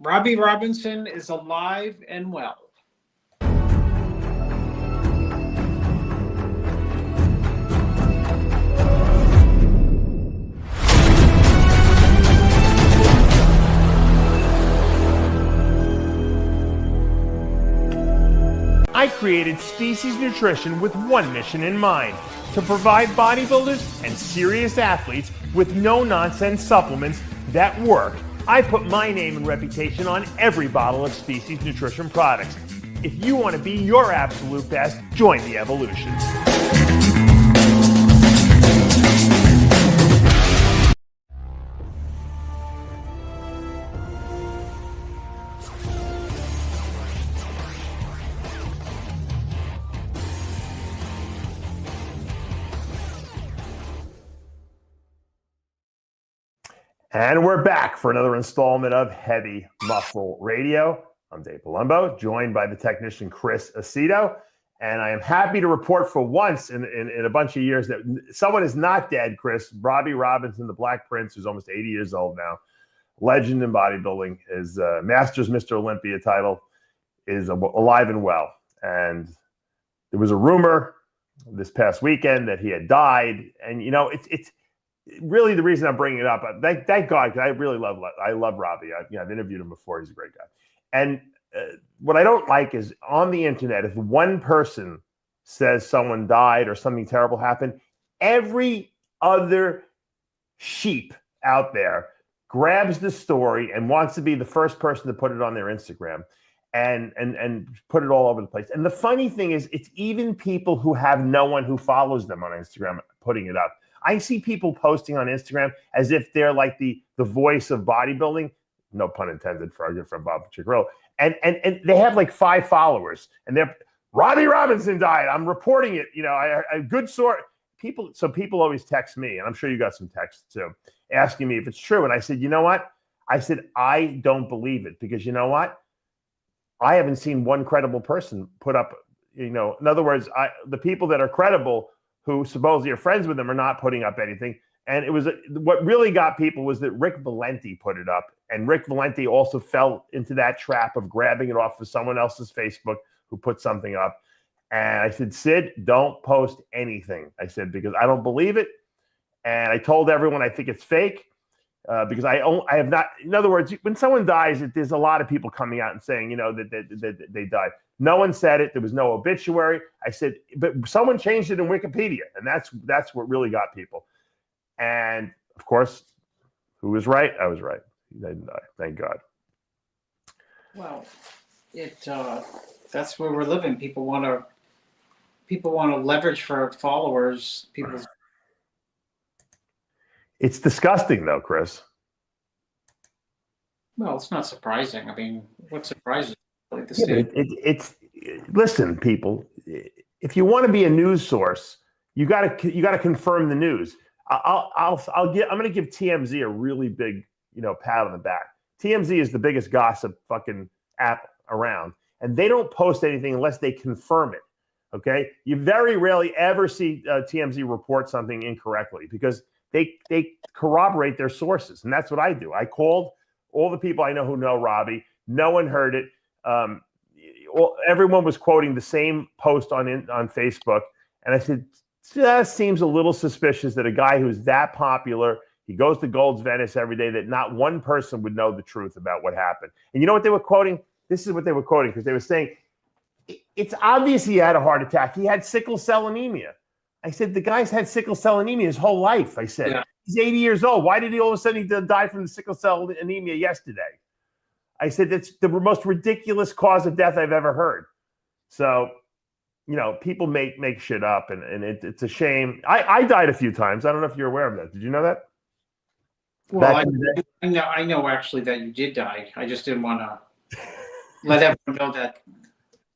Robby Robinson is alive and well. I created Species Nutrition with one mission in mind: to provide bodybuilders and serious athletes with no-nonsense supplements that work. I put my name and reputation on every bottle of Species Nutrition products. If you want to be your absolute best, join the evolution. And we're back for another installment of Heavy Muscle Radio. I'm Dave Palumbo, joined by the technician Chris Aceto. And I am happy to report for once in a bunch of years that someone is not dead, Chris. Robby Robinson, the Black Prince, who's almost 80 years old now, legend in bodybuilding, his Masters Mr. Olympia title is alive and well. And there was a rumor this past weekend that he had died. And, you know, it's really the reason I'm bringing it up. Thank God, because I love Robby. I've interviewed him before. He's a great guy. And what I don't like is on the internet, if one person says someone died or something terrible happened, every other sheep out there grabs the story and wants to be the first person to put it on their Instagram and put it all over the place. And the funny thing is, it's even people who have no one who follows them on Instagram putting it up. I see people posting on Instagram as if they're like the voice of bodybuilding, no pun intended for our good friend Bob Chagrill. And they have like 5 followers, and they're Robby Robinson died. I'm reporting it. You know, I good source. People always text me, and I'm sure you got some texts too, asking me if it's true. And I said, you know what? I said, I don't believe it, because you know what? I haven't seen one credible person put up, you know, in other words, the people that are credible who supposedly are friends with them are not putting up anything. And it was what really got people was that Rick Valenti put it up. And Rick Valenti also fell into that trap of grabbing it off of someone else's Facebook who put something up. And I said, Sid, don't post anything. I said, because I don't believe it. And I told everyone I think it's fake because I have not. In other words, when someone dies, there's a lot of people coming out and saying, you know, that they died. No one said it. There was no obituary. I said, but someone changed it in Wikipedia, and that's what really got people. And of course, who was right? I was right. He didn't die. Thank God. Well, that's where we're living. People want to leverage for followers. It's disgusting, though, Chris. Well, it's not surprising. I mean, what surprises? Listen, people. If you want to be a news source, you got to confirm the news. I'm going to give TMZ a really big, you know, pat on the back. TMZ is the biggest gossip fucking app around, and they don't post anything unless they confirm it. Okay, you very rarely ever see TMZ report something incorrectly because they corroborate their sources, and that's what I do. I called all the people I know who know Robby. No one heard it. Everyone was quoting the same post on Facebook, and I said, that seems a little suspicious that a guy who's that popular, he goes to Gold's Venice every day, that not one person would know the truth about what happened. And you know what they were quoting? This is what they were quoting, because they were saying, it's obvious he had a heart attack. He had sickle cell anemia. I said, the guy's had sickle cell anemia his whole life. I said, yeah. He's 80 years old. Why did he all of a sudden die from the sickle cell anemia yesterday? I said, that's the most ridiculous cause of death I've ever heard. So, you know, people make shit up, and it's a shame. I died a few times. I don't know if you're aware of that. Did you know that? Well, I know actually that you did die. I just didn't want to let everyone know that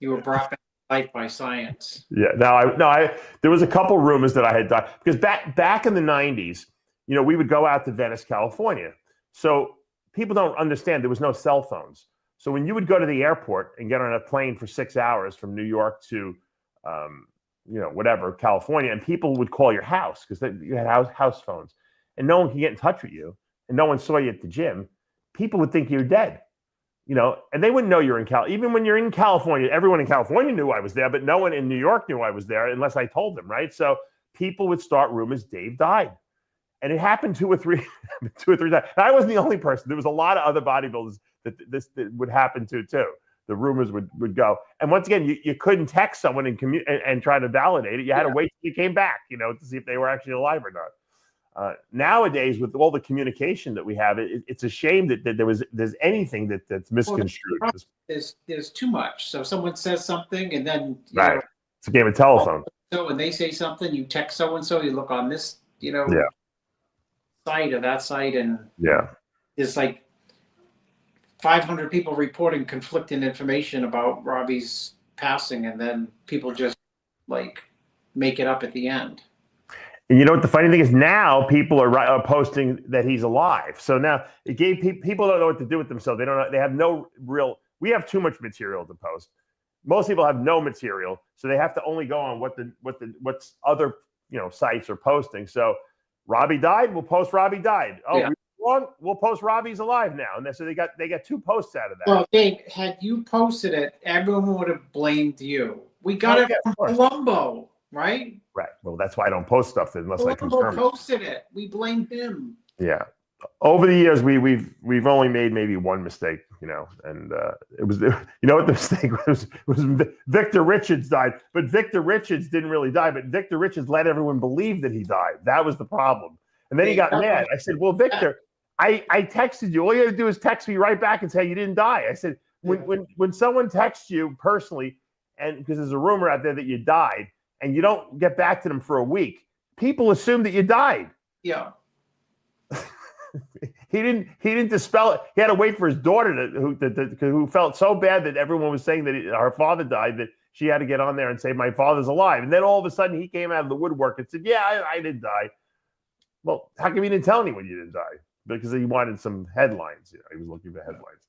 you were brought back to life by science. Yeah. There was a couple rumors that I had died because back in the 90s, you know, we would go out to Venice, California. So people don't understand there was no cell phones. So when you would go to the airport and get on a plane for 6 hours from New York to California, and people would call your house because you had house phones, and no one could get in touch with you, and no one saw you at the gym, people would think you're dead. and they wouldn't know you're in even when you're in California, everyone in California knew I was there, but no one in New York knew I was there unless I told them, right? So people would start rumors Dave died. And it happened two or three times. And I wasn't the only person. There was a lot of other bodybuilders that this would happen to too. The rumors would go. And once again, you couldn't text someone and try to validate it. You had to wait till you came back, to see if they were actually alive or not. Nowadays, with all the communication that we have, it's a shame that there's anything that's misconstrued. Well, there's too much. So someone says something, and then it's a game of telephone. So when they say something, you text so and so. You look on this, site or that site, and there's like 500 people reporting conflicting information about Robby's passing, and then people just like make it up at the end. And you know what the funny thing is? Now people are posting that he's alive. So now it gave people don't know what to do with themselves. They don't know. They have no real. We have too much material to post. Most people have no material, so they have to only go on what's other sites are posting. So Robby died. We'll post Robby died. Oh, we wrong. We'll post Robby's alive now. And so they got 2 posts out of that. Well, Dave, had you posted it, everyone would have blamed you. We got it from Columbo, right? Right. Well, that's why I don't post stuff unless I confirm it. Columbo posted it. We blamed him. Yeah. Over the years, we've only made maybe one mistake, and it was what the mistake was Victor Richards died, but Victor Richards didn't really die, but Victor Richards let everyone believe that he died. That was the problem, and then he got mad. I said, "Well, Victor, I texted you. All you got to do is text me right back and say you didn't die." I said, "When someone texts you personally, and because there's a rumor out there that you died, and you don't get back to them for a week, people assume that you died." Yeah. He didn't dispel it. He had to wait for his daughter who felt so bad that everyone was saying that her father died that she had to get on there and say my father's alive. And then all of a sudden he came out of the woodwork and said, "Yeah, I didn't die." Well, how come you didn't tell anyone you didn't die? Because he wanted some headlines. He was looking for headlines.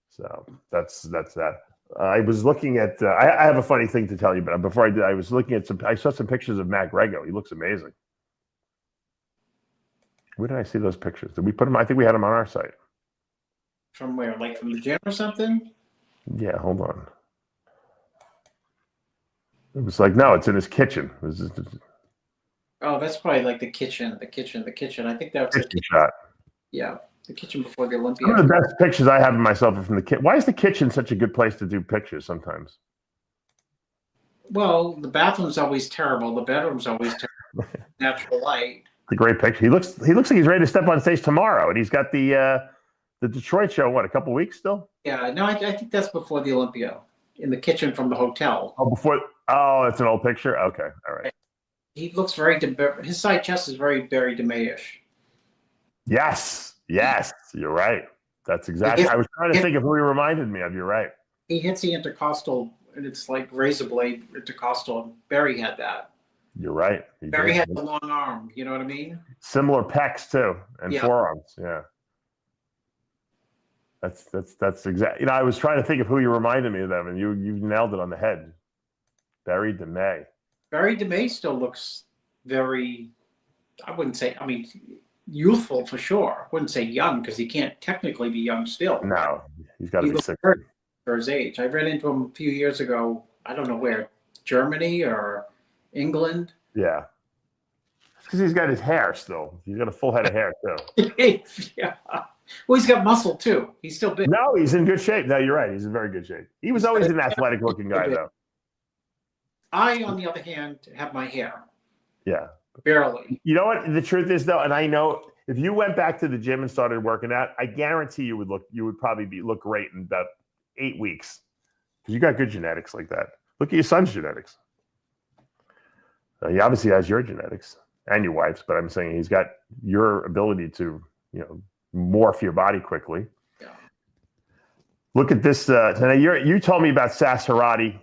So that's that. I was looking at. I have a funny thing to tell you, but before I did, I was looking at I saw some pictures of Matt Grego. He looks amazing. Where did I see those pictures? Did we put them? I think we had them on our site. From where? Like from the gym or something? Yeah, hold on. It was like, no, it's in his kitchen. Oh, that's probably like the kitchen. I think that was the kitchen shot. Yeah, the kitchen before the Olympia. One of the best pictures I have of myself are from the kitchen. Why is the kitchen such a good place to do pictures sometimes? Well, the bathroom's always terrible. The bedroom's always terrible. Natural light. A great picture. He looks like he's ready to step on stage tomorrow, and he's got the Detroit show. What, a couple weeks still? Yeah, no, I think that's before the Olympia, in the kitchen from the hotel. Oh, before. Oh, it's an old picture. Okay, all right. He looks his side chest is very Barry DeMay-ish. Yes, you're right. That's exactly. I was trying to think of who he reminded me of. You're right. He hits the intercostal, and it's like razor blade intercostal. Barry had that. You're right. Barry had the long arm. You know what I mean? Similar pecs too, and forearms. Yeah. That's exactly. I was trying to think of who you reminded me of them, and you nailed it on the head. Barry DeMay. Barry DeMay still looks very. I wouldn't say. I mean, youthful for sure. I wouldn't say young because he can't technically be young still. No, he's got to be 60 for his age. I ran into him a few years ago. I don't know where, Germany or England. Yeah. Because he's got his hair still. He's got a full head of hair too. Yeah. Well, he's got muscle too. He's still big. No, he's in good shape. No, you're right. He's in very good shape. He was always an athletic looking guy though. I, on the other hand, have my hair. Yeah. Barely. You know what the truth is though, and I know if you went back to the gym and started working out, I guarantee you would probably look great in about 8 weeks. Because you got good genetics like that. Look at your son's genetics. He obviously has your genetics and your wife's, but I'm saying he's got your ability to, morph your body quickly. Yeah. Look at this. Now you told me about Sasarati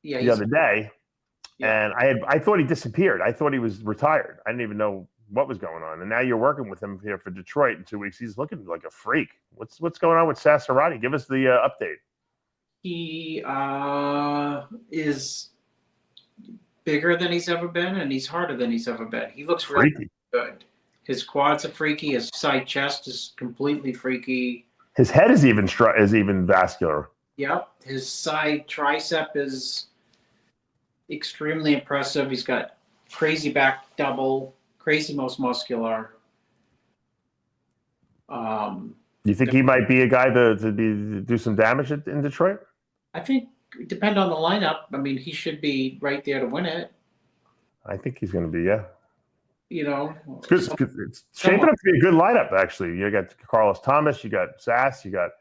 the other day, and I thought he disappeared. I thought he was retired. I didn't even know what was going on. And now you're working with him here for Detroit in 2 weeks. He's looking like a freak. What's going on with Sasarati? Give us the update. He is bigger than he's ever been, and he's harder than he's ever been. He looks really good. His quads are freaky. His side chest is completely freaky. His head is even vascular. Yep. His side tricep is extremely impressive. He's got crazy back double, crazy most muscular. You think he might be a guy to do some damage in Detroit? I think depend on the lineup. I mean, he should be right there to win it. I think he's going to be, yeah. You know, it's good. It's shaping up to be a good lineup, actually. You got Carlos Thomas, you got Sass, you got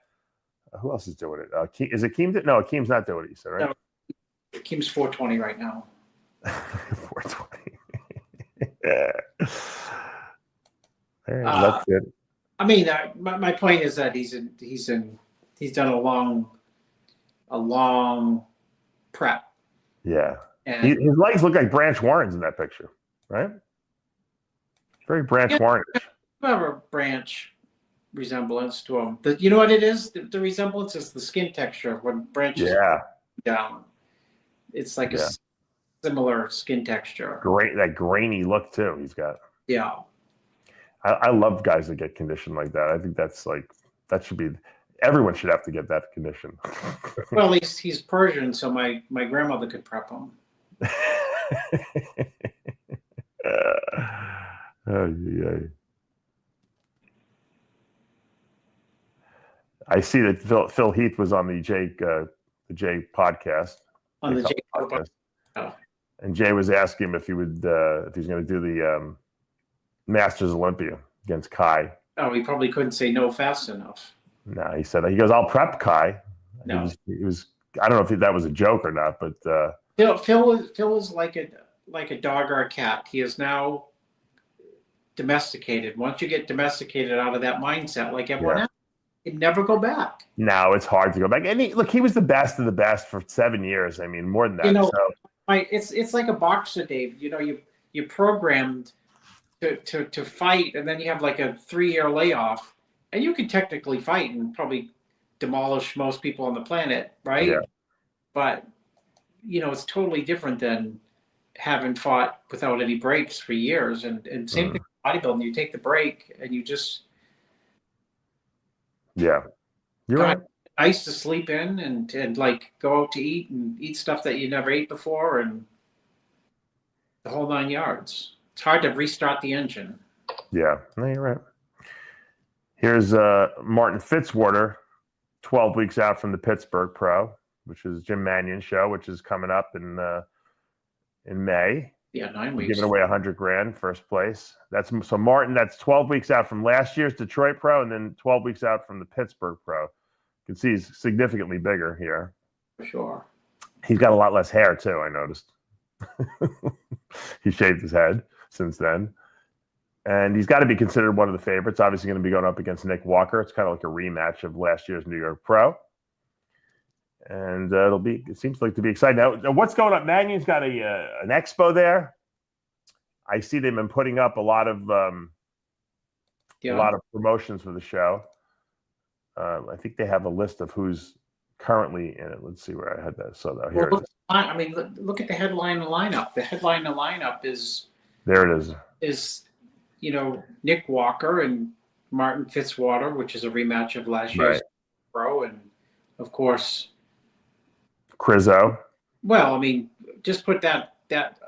who else is doing it? Is it Keem? No, Keem's not doing it. You said, right? No, Keem's 420 right now. 420. Yeah. That's it. I mean, my point is that he's done a long prep. Yeah, and his legs look like Branch Warren's in that picture, right? Very Branch Warren. You have a Branch resemblance to him. You know what it is? The resemblance is the skin texture when Branch is down. It's like a similar skin texture. Great, that grainy look too. He's got. Yeah. I love guys that get conditioned like that. I think that should be. Everyone should have to get that condition. Well, at least he's Persian, so my grandmother could prep him. I see that Phil Heath was on the Jay podcast. On the Jay podcast. Oh. And Jay was asking him if he's going to do the Masters Olympia against Kai. Oh, he probably couldn't say no fast enough. No, he goes, I'll prep Kai. No. He was I don't know if that was a joke or not, but Phil is like a dog or a cat. He is now domesticated. Once you get domesticated out of that mindset, like everyone else, you never go back. No, it's hard to go back. And he was the best of the best for 7 years. I mean, more than that. You know, it's like a boxer, Dave. You know, you're programmed to fight, and then you have like a 3-year layoff, and you can technically fight and probably demolish most people on the planet, right? Yeah. But you know, it's totally different than having fought without any breaks for years. And same thing with bodybuilding. You take the break and you just you're right. Nice to sleep in and like go out to eat and eat stuff that you never ate before and the whole 9 yards. It's hard to restart the engine. Yeah, no, you're right. Here's Martin Fitzwater, 12 weeks out from the Pittsburgh Pro, which is Jim Mannion's show, which is coming up in May. Yeah, 9 weeks. Giving away $100,000, first place. So Martin. That's 12 weeks out from last year's Detroit Pro, and then 12 weeks out from the Pittsburgh Pro. You can see he's significantly bigger here. For sure. He's got a lot less hair too. I noticed. He shaved his head since then. And he's got to be considered one of the favorites. Obviously going to be going up against Nick Walker. It's kind of like a rematch of last year's New York Pro. And it seems like to be exciting. Now what's going on? Mannion's got an expo there. I see they've been putting up a lot of promotions for the show. I think they have a list of who's currently in it. Let's see where I had that. So here it is. I mean, look at the headline lineup. The headline lineup is there. It is. Is Nick Walker and Martin Fitzwater, which is a rematch of last year's Pro, and of course Crizzo. Well, I mean, just put that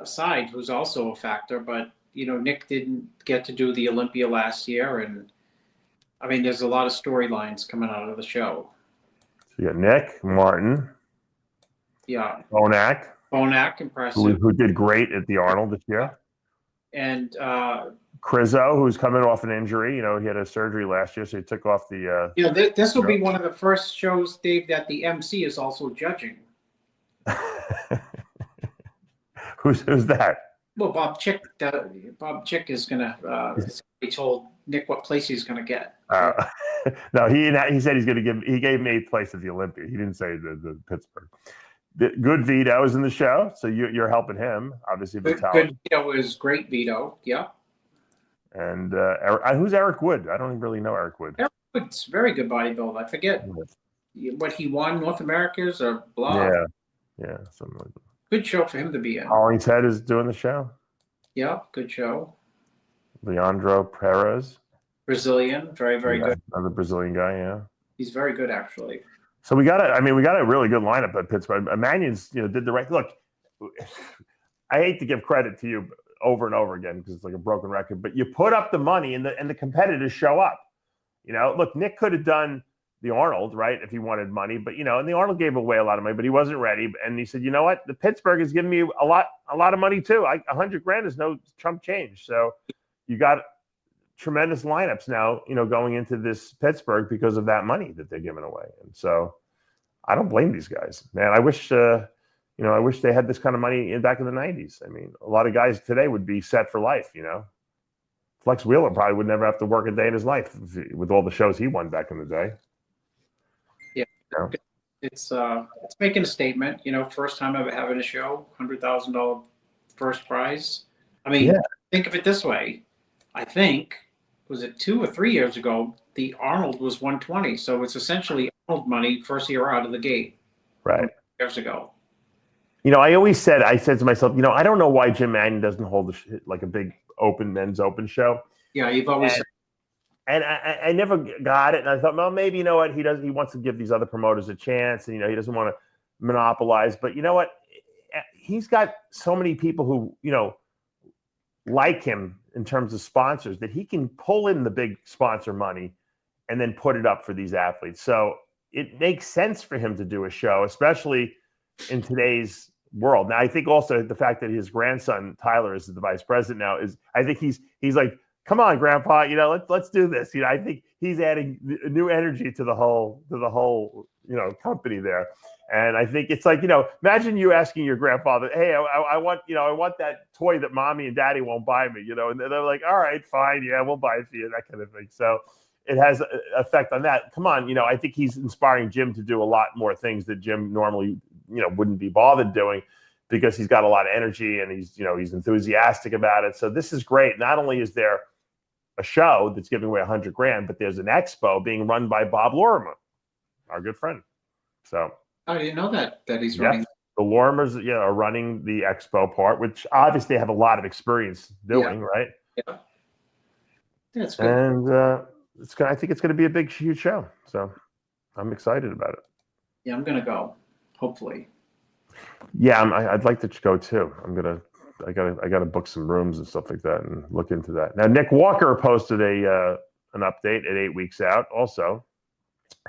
aside, who's also a factor, but Nick didn't get to do the Olympia last year, and I mean, there's a lot of storylines coming out of the show. So you got Nick, Martin, Bonac, impressive, who did great at the Arnold this year, and Crizzo, who's coming off an injury. He had a surgery last year, so he took off the. This will be one of the first shows, Dave, that the MC is also judging. Who's that? Well, Bob Chick is gonna. He told Nick what place he's gonna get. No, he said he's gonna give. He gave him 8th place at the Olympia. He didn't say the Pittsburgh. Good Vito is in the show, so you're helping him, obviously. Good Vito is great. Vito, yeah. And who's Eric Wood? I don't really know Eric Wood. Eric Wood's very good bodybuilder. I forget what he won, North America's or blah. Yeah, something like that. Good show for him to be in. Hollingshead is doing the show. Yeah, good show. Leandro Perez. Brazilian, very, very good. Another Brazilian guy, yeah. He's very good, actually. So we got a really good lineup at Pittsburgh. Mannion's, did the right look. I hate to give credit to you over and over again because it's like a broken record, but you put up the money and the competitors show up. Look, Nick could have done the Arnold, right, if he wanted money, but and the Arnold gave away a lot of money, but he wasn't ready. And he said, you know what, the Pittsburgh is giving me a lot of money too. $100,000 is no chump change. So you got tremendous lineups now, going into this Pittsburgh because of that money that they're giving away. And so I don't blame these guys, man. I wish they had this kind of money back in the 90s. I mean, a lot of guys today would be set for life, Flex Wheeler probably would never have to work a day in his life with all the shows he won back in the day. Yeah. It's making a statement, first time ever having a show, $100,000 first prize. I mean, Think of it this way. I think, was it 2 or 3 years ago, the Arnold was 120. So it's essentially Arnold money first year out of the gate. Right. Years ago. I said to myself, I don't know why Jim Mannion doesn't hold like a big men's open show. Yeah, you've always. And I never got it. And I thought, well, maybe, he wants to give these other promoters a chance. And, he doesn't want to monopolize. But you know what? He's got so many people who, like him in terms of sponsors that he can pull in the big sponsor money and then put it up for these athletes. So it makes sense for him to do a show, especially in today's world. Now, I think also the fact that his grandson, Tyler, is the vice president now I think he's like, come on, Grandpa, let's do this. I think he's adding new energy to the whole company there. And I think it's like, imagine you asking your grandfather, hey, I want that toy that mommy and daddy won't buy me, and they're like, all right, fine. Yeah, we'll buy it for you, that kind of thing. So it has an effect on that. Come on. I think he's inspiring Jim to do a lot more things that Jim normally, wouldn't be bothered doing because he's got a lot of energy and he's enthusiastic about it. So this is great. Not only is there a show that's giving away $100,000, but there's an expo being run by Bob Lorimer, our good friend. So I didn't know that he's running. The Lorimers, are running the expo part, which obviously they have a lot of experience doing, right? Yeah. That's good. And I think it's going to be a big, huge show. So I'm excited about it. Yeah, I'm going to go. Hopefully. Yeah, I'd like to go too. I gotta book some rooms and stuff like that and look into that. Now, Nick Walker posted an update at 8 weeks out. Also,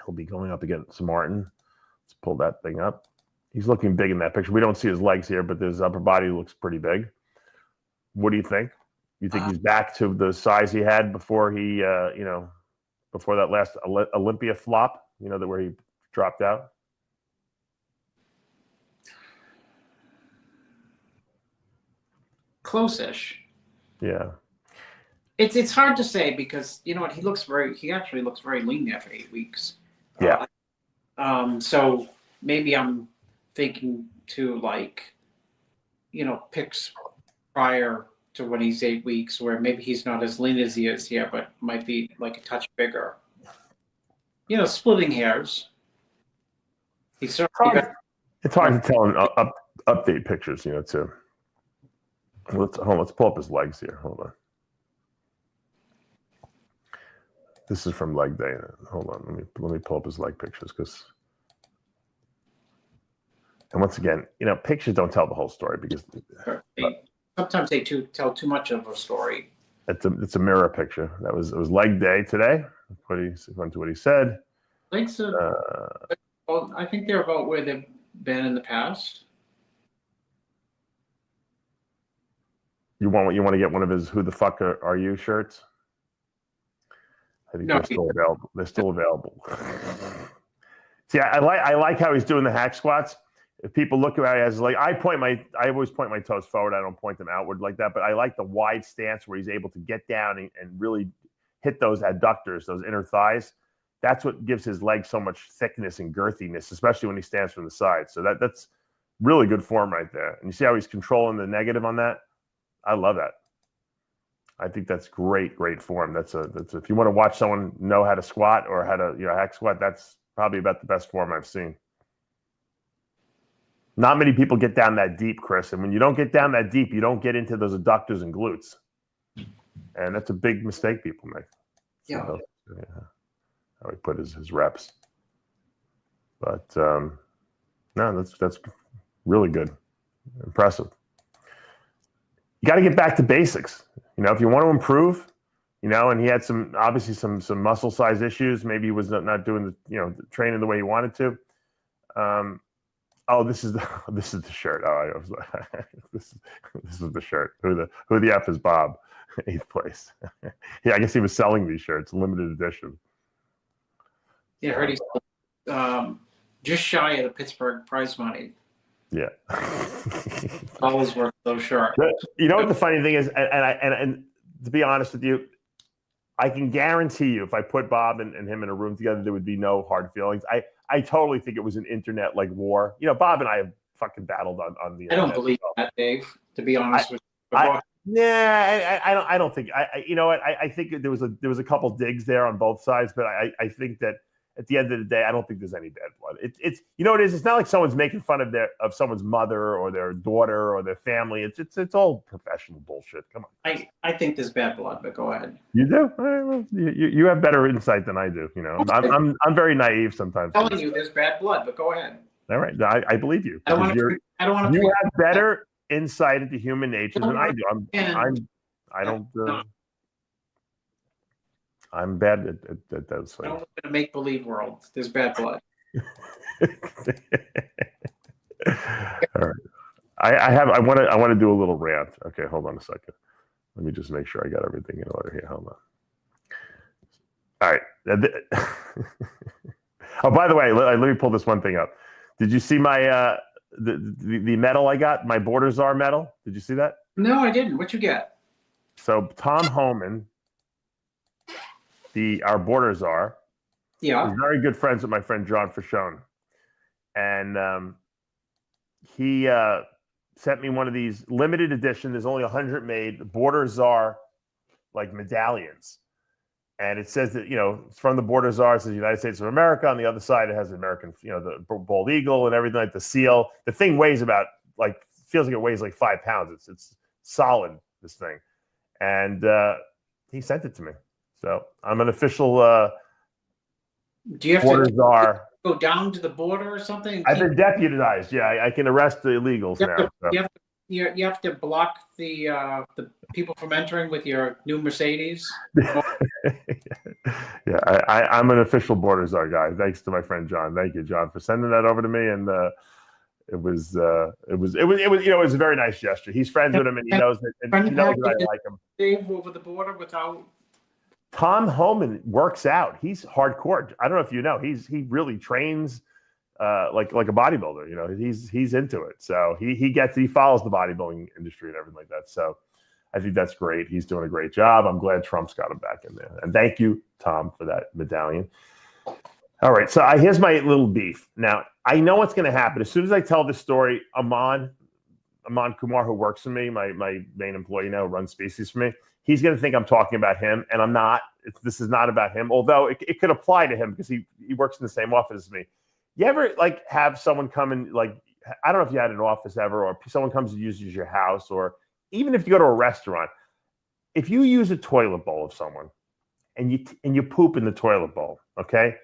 he'll be going up against Martin. Let's pull that thing up. He's looking big in that picture. We don't see his legs here, but his upper body looks pretty big. What do you think? You think he's back to the size he had before he, before that last Olympia flop, where he dropped out? Close-ish. Yeah. It's hard to say because he actually looks very lean there for 8 weeks. Yeah. So maybe I'm thinking to pics prior to when he's 8 weeks where maybe he's not as lean as he is here, but might be like a touch bigger. Splitting hairs. He's certainly it's hard to tell in update pictures, too. Let's pull up his legs here. Hold on. This is from leg day. Hold on. Let me pull up his leg pictures and once again, pictures don't tell the whole story because sometimes they tell too much of a story. It's a mirror picture. It was leg day today. According to what he said. Legs are, well, I think they're about where they've been in the past. You want to get one of his "Who the fuck are you" shirts? I think they're still available. They're still available. See, I like how he's doing the hack squats. If people look at it as I always point my toes forward. I don't point them outward like that. But I like the wide stance where he's able to get down and really hit those adductors, those inner thighs. That's what gives his legs so much thickness and girthiness, especially when he stands from the side. So that's really good form right there. And you see how he's controlling the negative on that? I love that. I think that's great form. That's if you want to watch someone know how to squat or how to hack squat, that's probably about the best form I've seen. Not many people get down that deep, Chris. And when you don't get down that deep, you don't get into those adductors and glutes. And that's a big mistake people make. Yeah. how he put his reps. But no, that's really good, impressive. You got to get back to basics. If you want to improve, and he had obviously some muscle size issues. Maybe he was not doing the training the way he wanted to. Oh, this is the shirt. Oh, I was this is the shirt. Who the F is Bob? 8th place. Yeah, I guess he was selling these shirts, limited edition. Yeah, I heard he's just shy of the Pittsburgh prize money. Yeah. Always worth those shirts. You know what the funny thing is, and to be honest with you, I can guarantee you, if I put Bob and him in a room together, there would be no hard feelings. I totally think it was an internet war. Bob and I have fucking battled on the internet. I don't believe that, Dave. To be honest with you. I don't think. You know what? I think there was a couple digs there on both sides, but I think that at the end of the day, I don't think there's any bad blood. It's what it is. It's not like someone's making fun of someone's mother or their daughter or their family. It's all professional bullshit. Come on. I think there's bad blood, but go ahead. You do? Well, you have better insight than I do. Okay. I'm very naive sometimes. I'm telling you, there's bad blood, but go ahead. All right, I believe you. I don't want to. You have better insight into human nature than I do. I'm bad at those things. I don't live in a make-believe world. There's bad blood. All right. I want to do a little rant. Okay, hold on a second. Let me just make sure I got everything in order here. Hold on. All right. Oh, by the way, let me pull this one thing up. Did you see my the medal I got? My Border Czar medal. Did you see that? No, I didn't. What'd you get? So Tom Homan, our Border Czar, yeah, is very good friends with my friend John Frashone, and he sent me one of these limited edition. There's only 100 made Border Czar medallions. And it says that, it's from the Border Czar. It says United States of America. On the other side, it has the American, the bald eagle and everything, like the seal. The thing weighs about, feels like it weighs 5 pounds. It's solid, this thing. And he sent it to me. So I'm an official do you have Border to Czar. Go down to the border or something? I've been deputized. Yeah, I can arrest the illegals now. So. You have to block the people from entering with your new Mercedes. Yeah, I'm an official Border Czar guy. Thanks to my friend John. Thank you, John, for sending that over to me. And it was a very nice gesture. He's friends with him, and he knows that. And he knows that I like him. Dave over the border without. Tom Homan works out. He's hardcore. I don't know if you know. He really trains. Like a bodybuilder, he's into it. So he follows the bodybuilding industry and everything like that. So I think that's great. He's doing a great job. I'm glad Trump's got him back in there. And thank you, Tom, for that medallion. All right. So here's my little beef. Now, I know what's going to happen. As soon as I tell this story, Aman Kumar, who works for me, my main employee now, runs Species for me, he's going to think I'm talking about him. And I'm not. This is not about him, although it could apply to him because he works in the same office as me. You ever have someone come and I don't know if you had an office ever, or someone comes and uses your house, or even if you go to a restaurant, if you use a toilet bowl of someone and you poop in the toilet bowl, okay?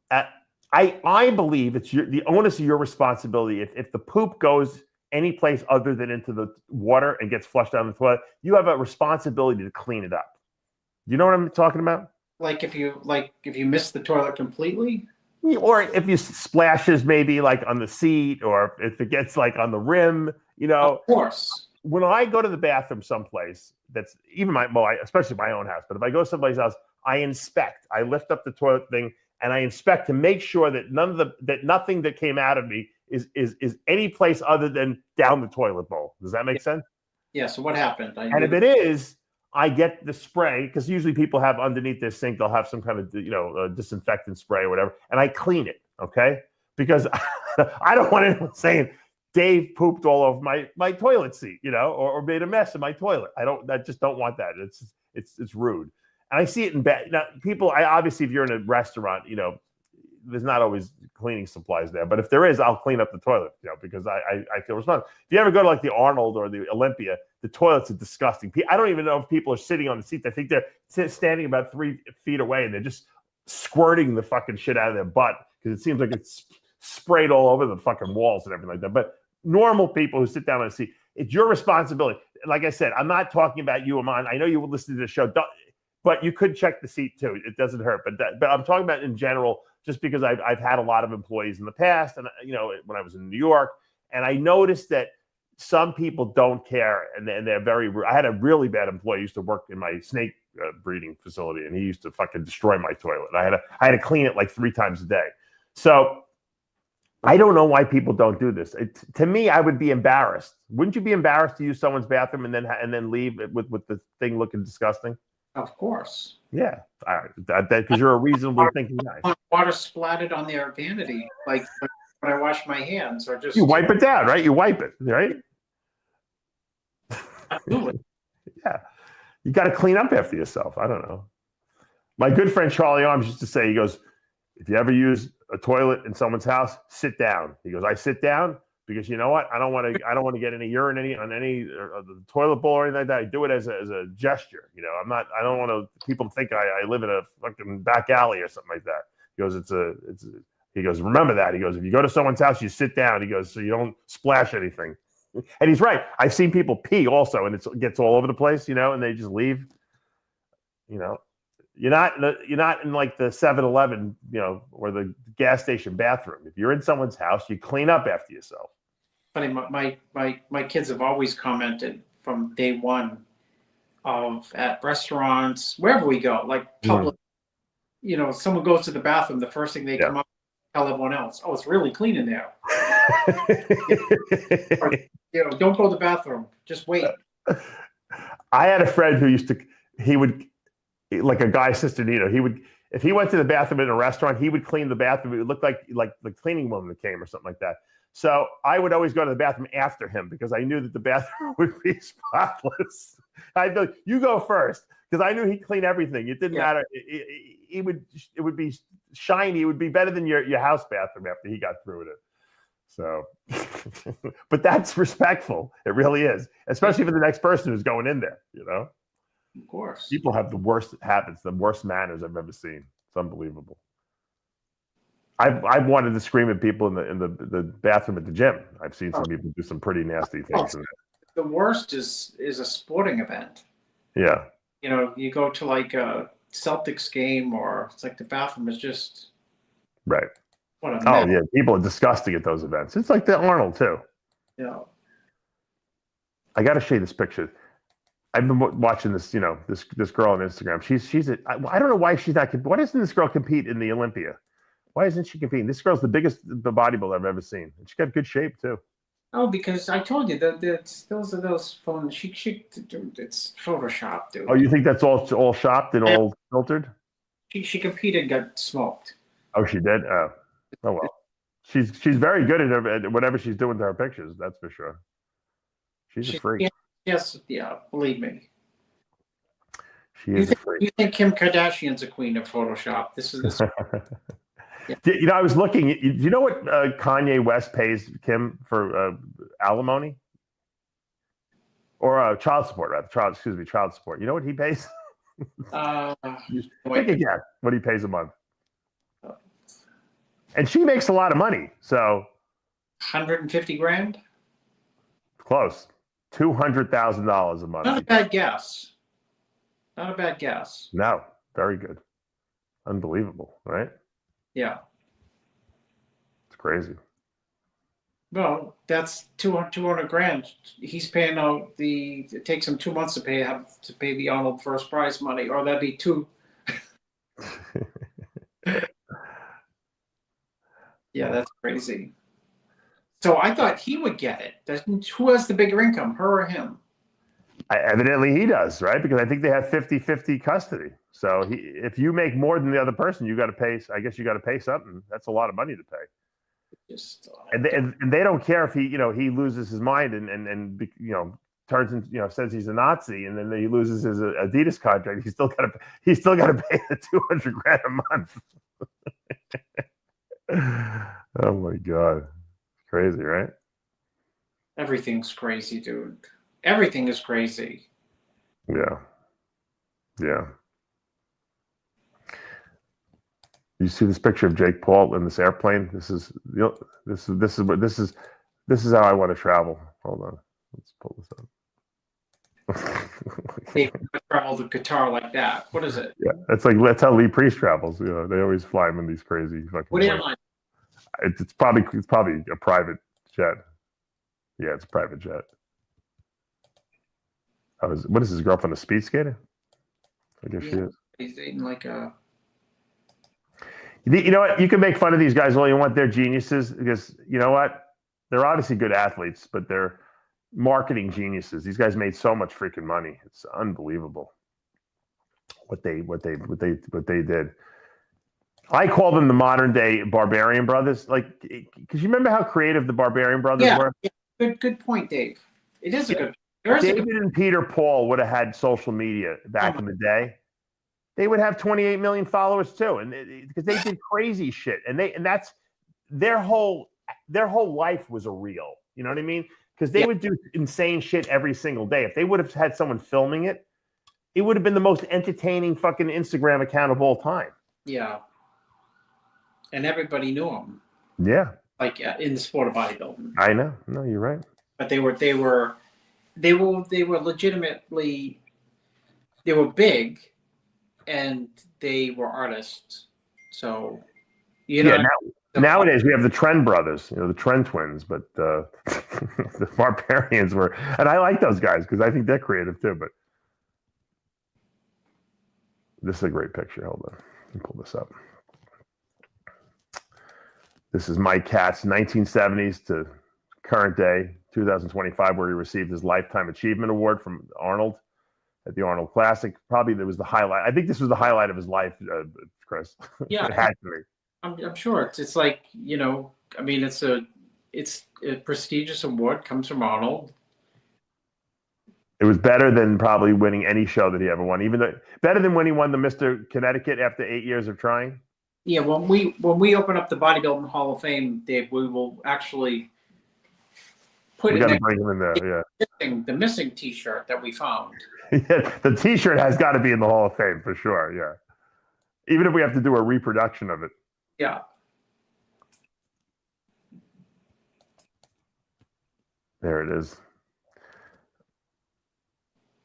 I believe it's the onus of your responsibility. If the poop goes any place other than into the water and gets flushed down the toilet, you have a responsibility to clean it up. You know what I'm talking about? If you miss the toilet completely. Or if you splashes maybe on the seat, or if it gets on the rim, Of course. When I go to the bathroom someplace, that's even especially my own house, but if I go someplace else, I inspect. I lift up the toilet thing and I inspect to make sure that nothing that came out of me is any place other than down the toilet bowl. Does that make sense? Yeah. So what happened? And if it is, I get the spray, because usually people have underneath their sink, they'll have some kind of, disinfectant spray or whatever, and I clean it, okay? Because I don't want anyone saying, Dave pooped all over my toilet seat, or made a mess in my toilet. I just don't want that. It's rude. And I see it in bed. Now, people, obviously, if you're in a restaurant, there's not always cleaning supplies there. But if there is, I'll clean up the toilet, because I feel responsible. If you ever go to the Arnold or the Olympia, the toilets are disgusting. I don't even know if people are sitting on the seats. I think they're standing about 3 feet away, and they're just squirting the fucking shit out of their butt because it seems like it's sprayed all over the fucking walls and everything like that. But normal people who sit down on a seat, it's your responsibility. Like I said, I'm not talking about you, Aman. I know you will listen to the show, but you could check the seat too. It doesn't hurt. But I'm talking about in general, just because I've had a lot of employees in the past, and when I was in New York, and I noticed that some people don't care, and they're very rude. I had a really bad employee who used to work in my snake breeding facility, and he used to fucking destroy my toilet. I had to clean it like 3 times a day. So I don't know why people don't do this. To me, I would be embarrassed. Wouldn't you be embarrassed to use someone's bathroom and then leave with the thing looking disgusting? Of course. Yeah, because you're a reasonably thinking guy. Water splattered on their vanity, like when I wash my hands, or just you wipe it down, right? You wipe it, right? Absolutely. Yeah, you got to clean up after yourself. I don't know. My good friend Charlie Arms used to say, he goes, if you ever use a toilet in someone's house, sit down. He goes, I sit down because you know what? I don't want to get any urine on any the toilet bowl or anything like that. I do it as a gesture. I don't want people to think I live in a fucking back alley or something like that. He goes, he goes, remember that. He goes, if you go to someone's house, you sit down. He goes, so you don't splash anything. And he's right. I've seen people pee also, and it gets all over the place, and they just leave. You're not in like the 7-Eleven, or the gas station bathroom. If you're in someone's house, you clean up after yourself. Funny, my kids have always commented from day one at restaurants, wherever we go, like public. Someone goes to the bathroom, the first thing they come up tell everyone else, oh, it's really clean in there. Don't go to the bathroom. Just wait. I had a friend who like a guy, Sister Nino, if he went to the bathroom in a restaurant, he would clean the bathroom. It would look like the cleaning woman that came or something like that. So I would always go to the bathroom after him because I knew that the bathroom would be spotless. I'd be like, you go first, because I knew he'd clean everything. It didn't matter. It would be shiny. It would be better than your house bathroom after he got through with it. So, but that's respectful. It really is, especially for the next person who's going in there, Of course. People have the worst habits, the worst manners I've ever seen. It's unbelievable. I've wanted to scream at people in the bathroom at the gym. I've seen some people do some pretty nasty things. The worst is a sporting event. Yeah. You go to like a Celtics game, or it's like the bathroom is just right. What a mess. Yeah, people are disgusting at those events. It's like the Arnold too. Yeah. I got to show you this picture. I've been watching this, this girl on Instagram. I don't know why she's not. Why doesn't this girl compete in the Olympia? Why isn't she competing? This girl's the biggest bodybuilder I've ever seen. She got good shape too. Oh, because I told you that those are those phones. It's Photoshop, dude. Oh, you think that's all shopped and all filtered? She competed and got smoked. Oh, she did. Oh well. She's very good at whatever she's doing to her pictures. That's for sure. She's a freak. Yes, believe me. She is a freak. You think Kim Kardashian's a queen of Photoshop? This is this. Yeah. I was looking. Do you know what Kanye West pays Kim for alimony or child support? Rather, child support. You know what he pays? Take a guess what he pays a month. And she makes a lot of money. So $150,000. Close. $200,000 a month. Not a bad guess. Not a bad guess. No, very good. Unbelievable, right? Yeah. It's crazy. Well, that's $200,000. He's paying out it takes him 2 months to pay the Arnold first prize money, or that'd be two. Yeah, that's crazy. So I thought he would get it. Who has the bigger income, her or him? Evidently he does, right? Because I think they have 50-50 custody. So if you make more than the other person, you got to pay. I guess you got to pay something. That's a lot of money to pay. And they don't care if he loses his mind and turns into says he's a Nazi, and then he loses his Adidas contract. He's still got to pay the $200,000 a month. Oh my God. Crazy, right? Everything's crazy, dude. Everything is crazy. Yeah. You see this picture of Jake Paul in this airplane? This is how I want to travel. Hold on, let's pull this up. They travel the guitar like that. What is it? Yeah, that's how Lee Priest travels. You know, they always fly him in these crazy fucking. What airline? It's probably a private jet. Yeah, it's a private jet. What is his girlfriend, a speed skater? I guess she is. He's dating like a. You know what? You can make fun of these guys all you want. They're geniuses because you know what? They're obviously good athletes, but they're marketing geniuses. These guys made so much freaking money. It's unbelievable what they did. I call them the modern day Barbarian Brothers, like because you remember how creative the Barbarian Brothers were. Yeah, good point, Dave. It is a good. David and Peter Paul would have had social media back in the day. They would have 28 million followers too, and because they did crazy shit, and that's their whole life was a reel. You know what I mean? Because they would do insane shit every single day. If they would have had someone filming it, it would have been the most entertaining fucking Instagram account of all time. Yeah, and everybody knew them. Yeah, like in the sport of bodybuilding. I know. No, you're right. But they were legitimately, they were big, and they were artists. So, you know. Yeah, nowadays we have the Trend brothers, you know, the Trend twins, but the Barbarians were, and I like those guys because I think they're creative too. But this is a great picture. Hold on, let me pull this up. This is Mike Katz, 1970s to current day, 2025, where he received his Lifetime Achievement Award from Arnold at the Arnold Classic. Probably there was the highlight. I think this was the highlight of his life, Chris. Yeah, it had to be. I'm sure it's like, you know, I mean, it's a prestigious award, comes from Arnold. It was better than probably winning any show that he ever won, better than when he won the Mr. Connecticut after 8 years of trying. Yeah, when we open up the Bodybuilding Hall of Fame, Dave, we will actually put we got to bring him in there. Yeah, the missing T-shirt that we found. Yeah, the T-shirt has got to be in the Hall of Fame for sure. Yeah, even if we have to do a reproduction of it. Yeah. There it is.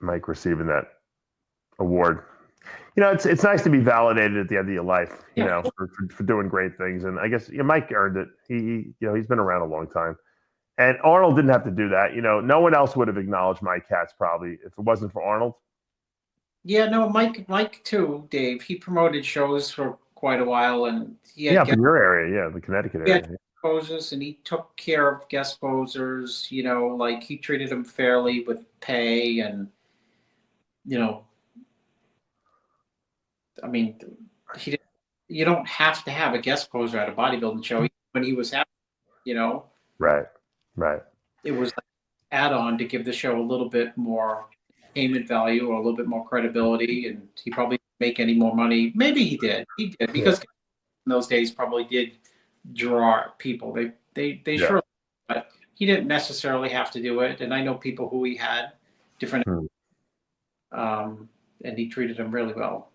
Mike receiving that award. You know, it's nice to be validated at the end of your life, you know, for doing great things. And I guess Mike earned it. He's been around a long time. And Arnold didn't have to do that. You know, no one else would have acknowledged Mike Katz probably if it wasn't for Arnold. Yeah, no, Mike too, Dave. He promoted shows for quite a while, and he had in your area, the Connecticut area. He had posers, and he took care of guest posers. You know, like he treated them fairly with pay, and you know, I mean, you don't have to have a guest poser at a bodybuilding show. When he was happy, you know, right. It was like an add-on to give the show a little bit more payment value or a little bit more credibility, and he probably didn't make any more money. Maybe he did because in those days probably did draw people. They sure, but he didn't necessarily have to do it. And I know people who he had different, and he treated them really well.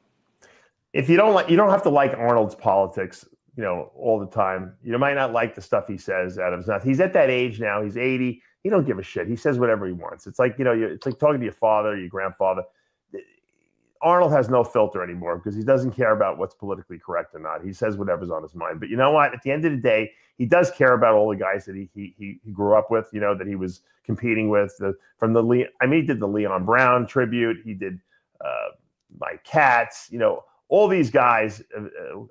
If you don't have to like Arnold's politics, you know, all the time. You might not like the stuff he says out of his mouth. He's at that age now. He's 80. He don't give a shit. He says whatever he wants. It's like, you know, it's like talking to your father, your grandfather. Arnold has no filter anymore because he doesn't care about what's politically correct or not. He says whatever's on his mind. But you know what? At the end of the day, he does care about all the guys that he grew up with, you know, that he was competing with. He did the Leon Brown tribute. He did Mike Katz, you know, all these guys.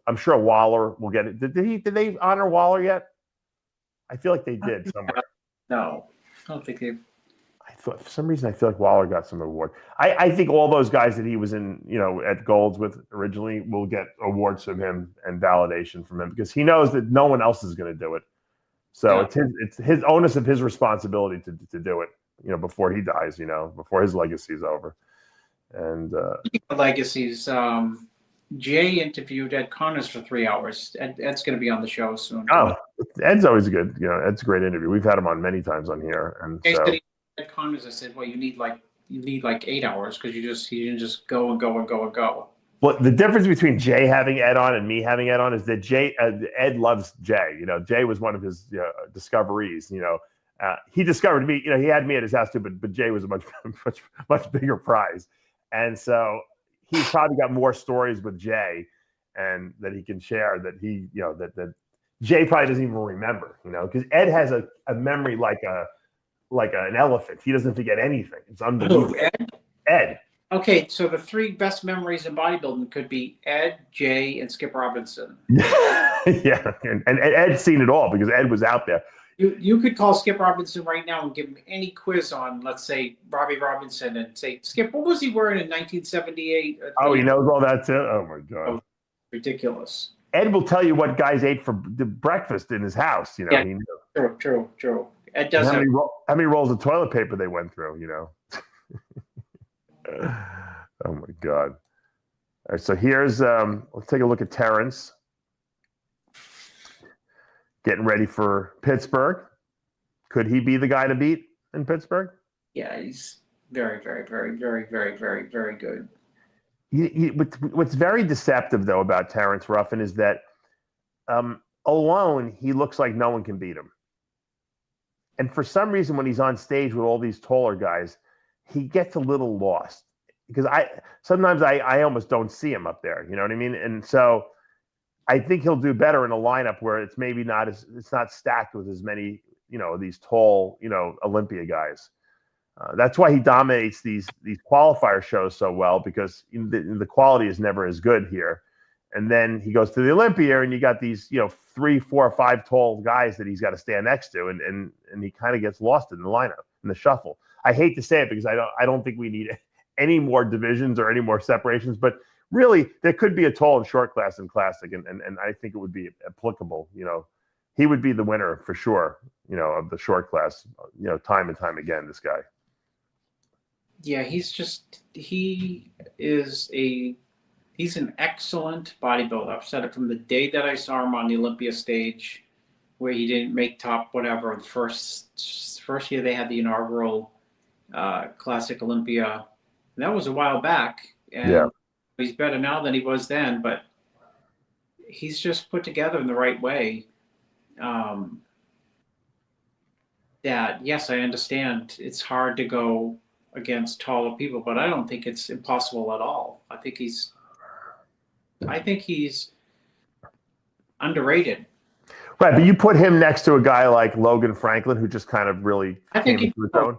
I'm sure Waller will get it. Did they honor Waller yet? I feel like they did somewhere. No, I don't think they. For some reason, I feel like Waller got some award. I think all those guys that he was in, you know, at Gold's with originally will get awards from him and validation from him because he knows that no one else is going to do it. So it's his onus of his responsibility to do it, you know, before he dies, you know, before his legacy is over. And legacies. Jay interviewed Ed Connors for 3 hours. Ed's going to be on the show soon. Oh, Ed's always good. You know, Ed's a great interview. We've had him on many times on here, and Ed Connors, I said, well, you need like 8 hours because you didn't just go and go and go and go. Well, the difference between Jay having Ed on and me having Ed on is that Ed loves Jay. Jay was one of his discoveries. He discovered me. He had me at his house too, but Jay was a much bigger prize, and so he's probably got more stories with Jay, and that he can share that that Jay probably doesn't even remember. Because Ed has a memory like an elephant. He doesn't forget anything. It's unbelievable. Ed? Ed. Okay, so the 3 best memories in bodybuilding could be Ed, Jay, and Skip Robinson. Yeah, and Ed's seen it all because Ed was out there. You could call Skip Robinson right now and give him any quiz on, let's say, Robby Robinson, and say, Skip, what was he wearing in 1978? Oh, he knows all that too? Oh, my God. Oh, ridiculous. Ed will tell you what guys ate for breakfast in his house. Yeah, he knew. True. Ed does how many rolls of toilet paper they went through, Oh, my God. All right, so here's, let's take a look at Terrence. Getting ready for Pittsburgh. Could he be the guy to beat in Pittsburgh? Yeah, he's very, very, very, very, very, very, very good. What's very deceptive, though, about Terrence Ruffin is that alone, he looks like no one can beat him. And for some reason, when he's on stage with all these taller guys, he gets a little lost. Because sometimes I almost don't see him up there. You know what I mean? And so I think he'll do better in a lineup where it's maybe it's not stacked with as many, these tall, Olympia guys. That's why he dominates these qualifier shows so well, because the quality is never as good here. And then he goes to the Olympia, and you got these, 3, 4, or 5 tall guys that he's got to stand next to, and he kind of gets lost in the lineup, in the shuffle. I hate to say it because I don't think we need any more divisions or any more separations, but really there could be a tall and short class in Classic, and I think it would be applicable. He would be the winner for sure, of the short class, time and time again, this guy. Yeah, he's an excellent bodybuilder. I've said it from the day that I saw him on the Olympia stage, where he didn't make top whatever. The first year they had the inaugural Classic Olympia, and that was a while back. And yeah, he's better now than he was then, but he's just put together in the right way. That, yes, I understand it's hard to go against taller people, but I don't think it's impossible at all. I think he's underrated. Right, but you put him next to a guy like Logan Franklin, who just kind of really came into his own.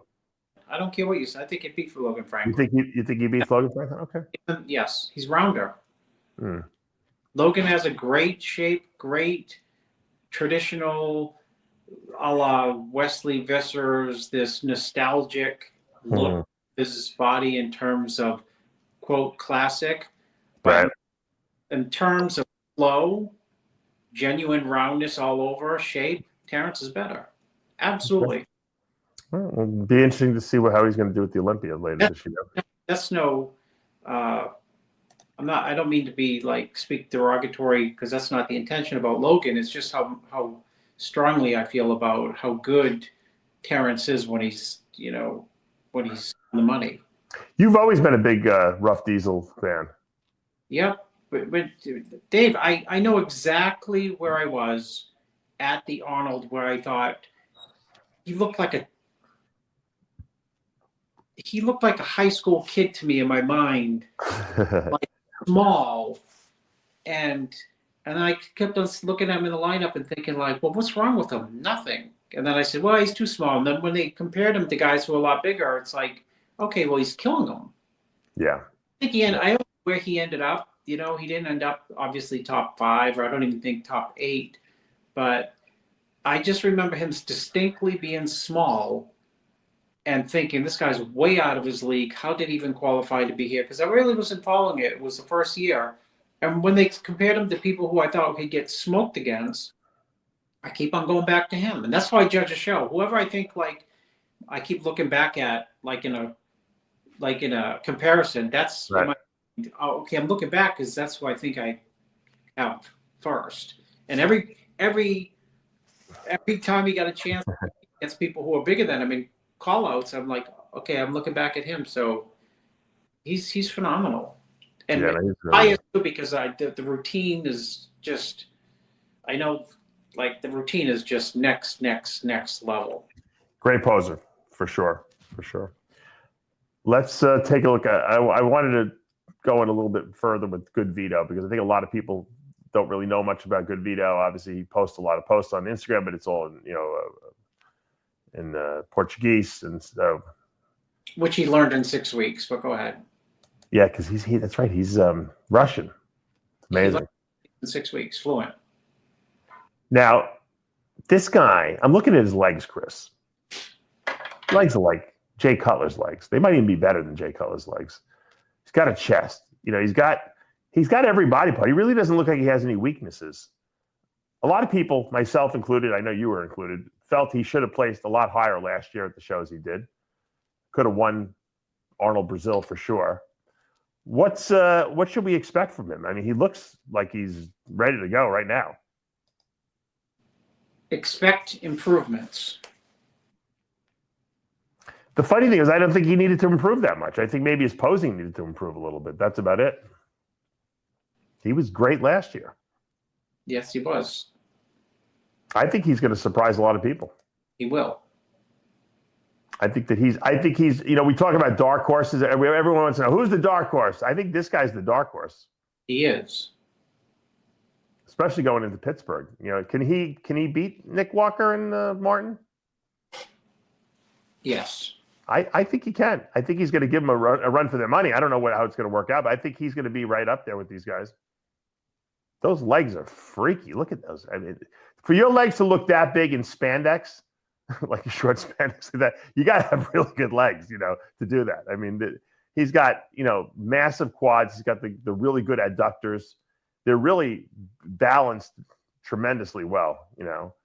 I don't care what you say. I think he'd beat for Logan Franklin. You think he beats Logan Franklin? Okay. Yes, he's rounder. Logan has a great shape, great traditional, a la Wesley Visser's, this nostalgic look of his body in terms of, quote, classic. But in terms of flow, genuine roundness all over, shape, Terrence is better. Absolutely. Well, it'll be interesting to see how he's going to do with the Olympia later this year. That's no, I don't mean to be speak derogatory, because that's not the intention about Logan. It's just how strongly I feel about how good Terrence is when he's on the money. You've always been a big Rough Diesel fan. Yep. But Dave, I know exactly where I was at the Arnold, where I thought he looked like a high school kid to me in my mind, like small, and I kept on looking at him in the lineup and thinking well, what's wrong with him? Nothing. And then I said, well, he's too small. And then when they compared him to guys who are a lot bigger, it's like, okay, well, he's killing them. Yeah. I don't know where he ended up. He didn't end up obviously top 5, or I don't even think top 8, but I just remember him distinctly being small and thinking, this guy's way out of his league. How did he even qualify to be here? Because I really wasn't following it. It was the first year. And when they compared him to people who I thought he'd get smoked against, I keep on going back to him. And that's why I judge a show. Whoever I think I keep looking back at in a comparison, that's right. Okay, I'm looking back because that's who I think I have first. And every time he got a chance against people who are bigger than him in call outs, I'm like, okay, I'm looking back at him. So he's phenomenal. And Yeah, he's really I good. too, because the routine is just, I know, like the routine is just next level. Great poser, for sure. Let's take a look at. I wanted to go in a little bit further with Good Vito because I think a lot of people don't really know much about Good Vito. Obviously, he posts a lot of posts on Instagram, but it's all in Portuguese, and so Which he learned in 6 weeks. But go ahead. yeah, because that's right. He's Russian. It's amazing. In 6 weeks, fluent. Now, this guy, I'm looking at his legs, Chris. Legs are like Jay Cutler's legs. They might even be better than Jay Cutler's legs. He's got a chest. He's got every body part. He really doesn't look like he has any weaknesses. A lot of people, myself included, I know you were included, felt he should have placed a lot higher last year at the shows he did. Could have won Arnold Brazil for sure. What should we expect from him? I mean, he looks like he's ready to go right now. Expect improvements. The funny thing is, I don't think he needed to improve that much. I think maybe his posing needed to improve a little bit. That's about it. He was great last year. Yes, he was. I think he's going to surprise a lot of people. He will. I think he's, we talk about dark horses. Everyone wants to know, who's the dark horse? I think this guy's the dark horse. He is. Especially going into Pittsburgh. Can he beat Nick Walker and Martin? Yes. I think he can. I think he's going to give them a run for their money. I don't know how it's going to work out, but I think he's going to be right up there with these guys. Those legs are freaky. Look at those. I mean, for your legs to look that big in spandex, like a short spandex like that, you got to have really good legs, to do that. I mean, he's got, massive quads. He's got the really good adductors. They're really balanced tremendously well.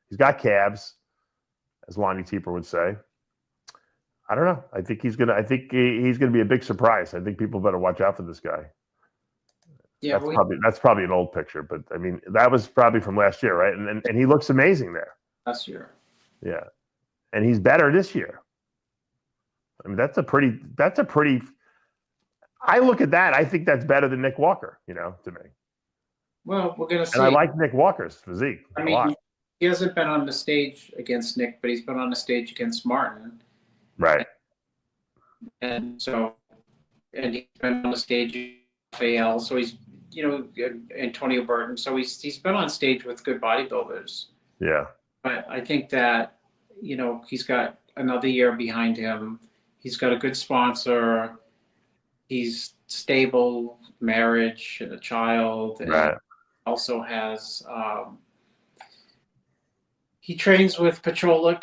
He's got calves, as Lonnie Teeper would say. I don't know. I think he's gonna be a big surprise. I think people better watch out for this guy. Yeah, that's probably an old picture, but I mean that was probably from last year, right? And he looks amazing there. Last year. Yeah. And he's better this year. I mean, that's a pretty. I look at that. I think that's better than Nick Walker. To me. Well, we're gonna see. And I like Nick Walker's physique a lot. He hasn't been on the stage against Nick, but he's been on the stage against Martin. Right. And he's been on the stage with Rafael, so he's, Antonio Burton. So he's been on stage with good bodybuilders. Yeah. But I think that, he's got another year behind him. He's got a good sponsor. He's stable, marriage and a child. And right. Also has, he trains with Pacholik,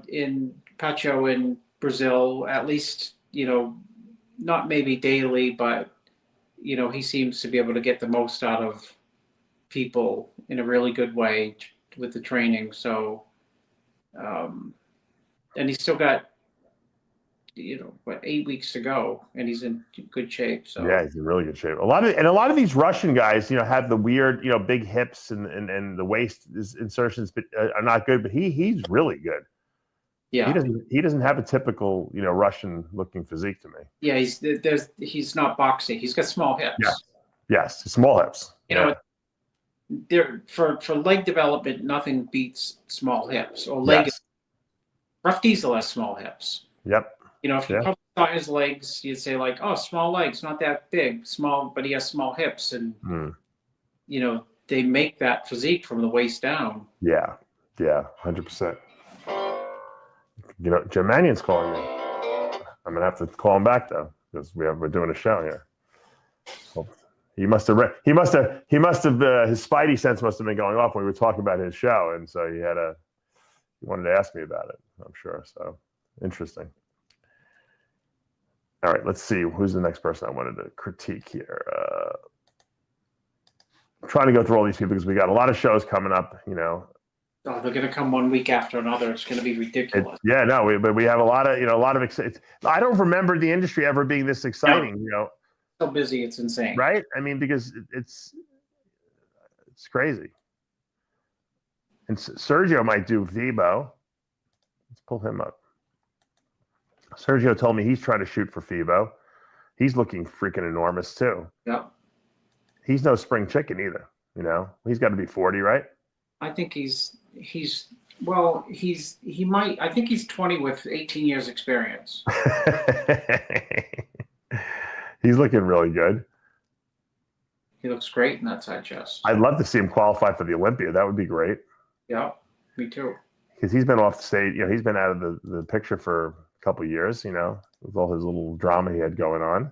in Pacho in Brazil, at least, not maybe daily, but, he seems to be able to get the most out of people in a really good way with the training. So, and he's still got, 8 weeks to go, and he's in good shape. So yeah, he's in really good shape. A lot of these Russian guys, have the weird, big hips and the waist insertions, but are not good. But he's really good. Yeah, he doesn't have a typical Russian looking physique to me. Yeah, he's not boxing. He's got small hips. Yes, small hips. There for leg development, nothing beats small hips or leg. Yes. Rough Diesel has small hips. Yep. If you saw his legs, you'd say like, oh, small legs, not that big, small, but he has small hips, and they make that physique from the waist down. Yeah, 100%. Jim Mannion's calling me. I'm gonna have to call him back though because we're doing a show here. Well, he must have his spidey sense must have been going off when we were talking about his show, and so he wanted to ask me about it. I'm sure. So interesting. All right, let's see. Who's the next person I wanted to critique here? I'm trying to go through all these people because we got a lot of shows coming up, Oh, they're going to come one week after another. It's going to be ridiculous. But we have a lot of excitement. I don't remember the industry ever being this exciting, So busy, it's insane. Right? I mean, because it's crazy. And Sergio might do FIBO. Let's pull him up. Sergio told me he's trying to shoot for FIBO. He's looking freaking enormous too. Yep. He's no spring chicken either. You know, he's got to be 40, right? I think he might. I think he's 20 with 18 years experience. He's looking really good. He looks great in that side chest. I'd love to see him qualify for the Olympia. That would be great. Yeah, me too. Because he's been off the stage. You know, he's been out of the picture for a couple of years, you know, with all his little drama he had going on.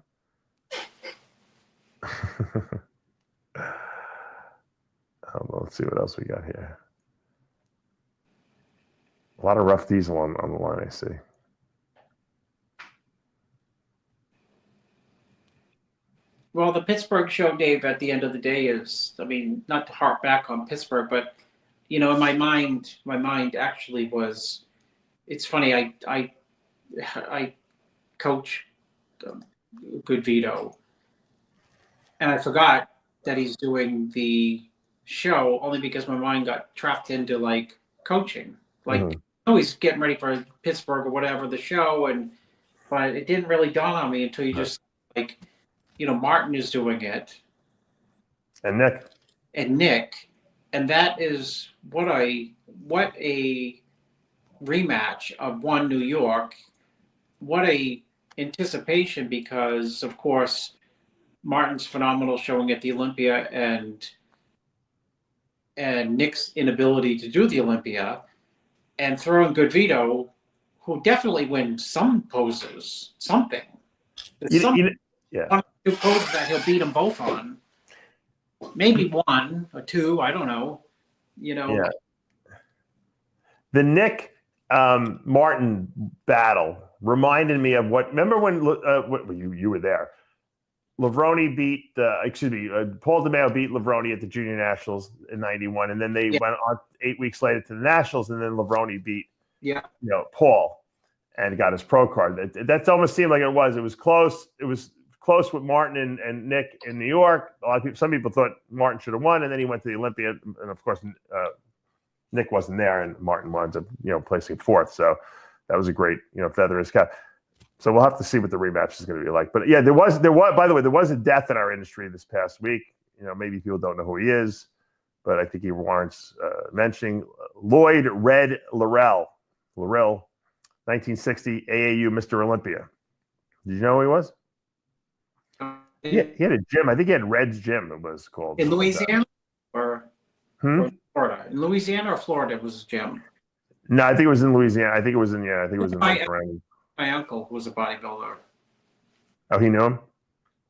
Let's see what else we got here. A lot of rough diesel on the line, I see. Well, the Pittsburgh show, Dave, at the end of the day is, I mean, not to harp back on Pittsburgh, but, you know, in my mind actually was, it's funny, I coach Good Vito, and I forgot that he's doing the show only because my mind got trapped into, like, coaching. Like, oh, he's getting ready for Pittsburgh or whatever, the show, but it didn't really dawn on me until you just, like, you know, Martin is doing it. And Nick. And that is what a rematch of one New York. What a anticipation, because of course Martin's phenomenal showing at the Olympia and Nick's inability to do the Olympia, and throwing Good Vito, who definitely wins some poses, something. Yeah. Two poses that he'll beat them both on. Maybe one or two, I don't know. You know. Yeah. The Nick Martin battle reminded me of what. Remember when you were there? Lavroni beat Paul DeMeo beat Lavroni at the Junior Nationals in '91, and then they went on 8 weeks later to the Nationals, and then Lavroni beat Paul and got his pro card. That almost seemed like it was close. It was close with Martin and Nick in New York. Some people thought Martin should have won, and then he went to the Olympia, and of course Nick wasn't there, and Martin winds up placing fourth. So that was a great feather in his cap. So we'll have to see what the rematch is going to be like. But yeah, there was by the way, there was a death in our industry this past week. Maybe people don't know who he is, but I think he warrants mentioning. Lloyd Red Lorell, 1960 AAU Mr. Olympia. Did you know who he was? He had a gym. I think he had Red's Gym, it was called. In Louisiana or Florida? In Louisiana or Florida was his gym? No, I think it was in Louisiana. I think it was in my uncle was a bodybuilder. Oh, he knew him?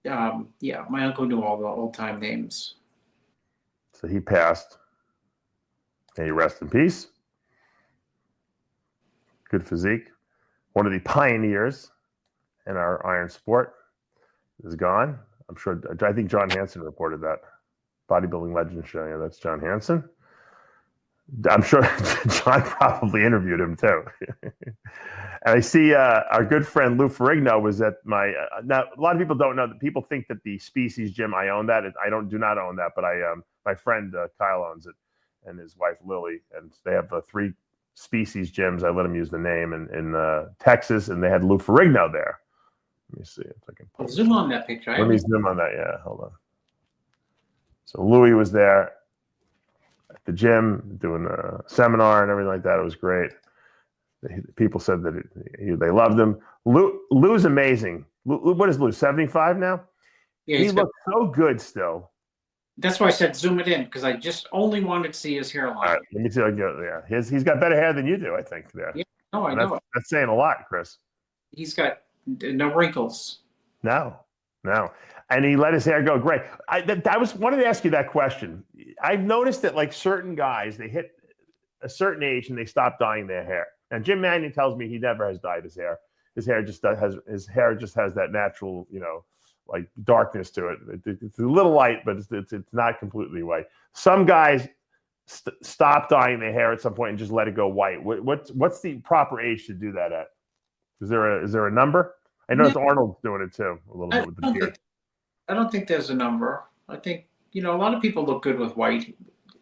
Yeah, my uncle knew all the old-time names. So he passed. May he rest in peace. Good physique. One of the pioneers in our iron sport is gone. I'm sure. I think John Hansen reported that. Bodybuilding legend show. Yeah, that's John Hansen. I'm sure John probably interviewed him too. And I see our good friend Lou Ferrigno was at my. Now a lot of people don't know that. People think that the Species Gym, I own that. I do not own that, but my friend Kyle owns it, and his wife Lily, and they have 3 Species gyms. I let him use the name in Texas, and they had Lou Ferrigno there. Let me see if I can zoom on that picture. Let me zoom on that. Yeah, hold on. So Louis was there at the gym doing a seminar and everything like that. It was great. People said that they loved him. Lou's amazing. What is Lou? 75 now? Yeah, he looks so good still. That's why I said zoom it in, because I just only wanted to see his hairline. All right, let me see. Yeah, he's got better hair than you do, I think. There. Yeah, no, I know. That's saying a lot, Chris. He's got no wrinkles. No. And he let his hair go great. I wanted to ask you that question. I've noticed that like certain guys, they hit a certain age and they stop dyeing their hair. And Jim Mannion tells me he never has dyed his hair. His hair just has that natural, like darkness to it. It's a little light, but it's not completely white. Some guys stop dyeing their hair at some point and just let it go white. What's the proper age to do that at? Is there a number? I noticed Arnold's doing it too a little bit with the beard. I don't think there's a number. I think a lot of people look good with white.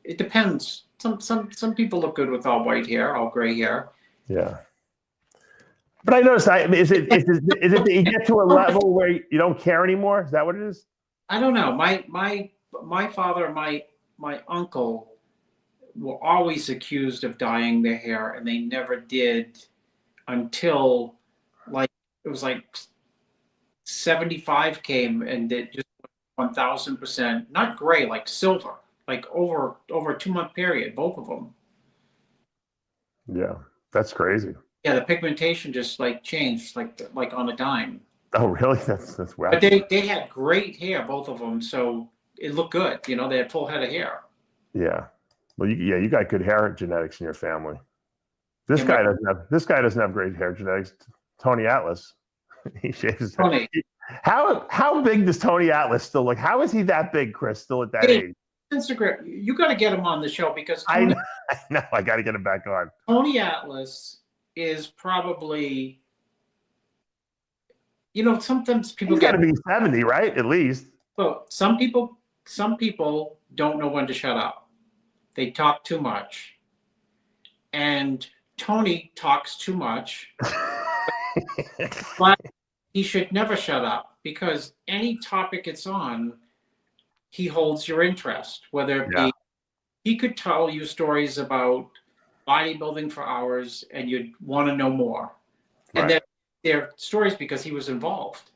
It depends. Some people look good with all white hair, all gray hair. Yeah. But I noticed, is it that you get to a level where you don't care anymore? Is that what it is? I don't know. My father and my uncle were always accused of dyeing their hair, and they never did until like it was like 75 came and it just 1000%, not gray, like silver, like over a 2-month period, both of them. Yeah, that's crazy. Yeah, the pigmentation just like changed, like on a dime. Oh, really? That's wow. But they had great hair, both of them, so it looked good. You know, they had full head of hair. Yeah. Well, you got good hair genetics in your family. This guy doesn't have great hair genetics. Tony Atlas, he shaves his head. How big does Tony Atlas still look? How is he that big, Chris? Still at that age? Instagram, you got to get him on the show because I know. I got to get him back on. Tony Atlas is probably, you know, sometimes people got to be 70, right? At least. Well, some people don't know when to shut up. They talk too much, and Tony talks too much. But he should never shut up because any topic it's on, he holds your interest. Whether it be, he could tell you stories about bodybuilding for hours, and you'd want to know more. Right. And they're stories because he was involved,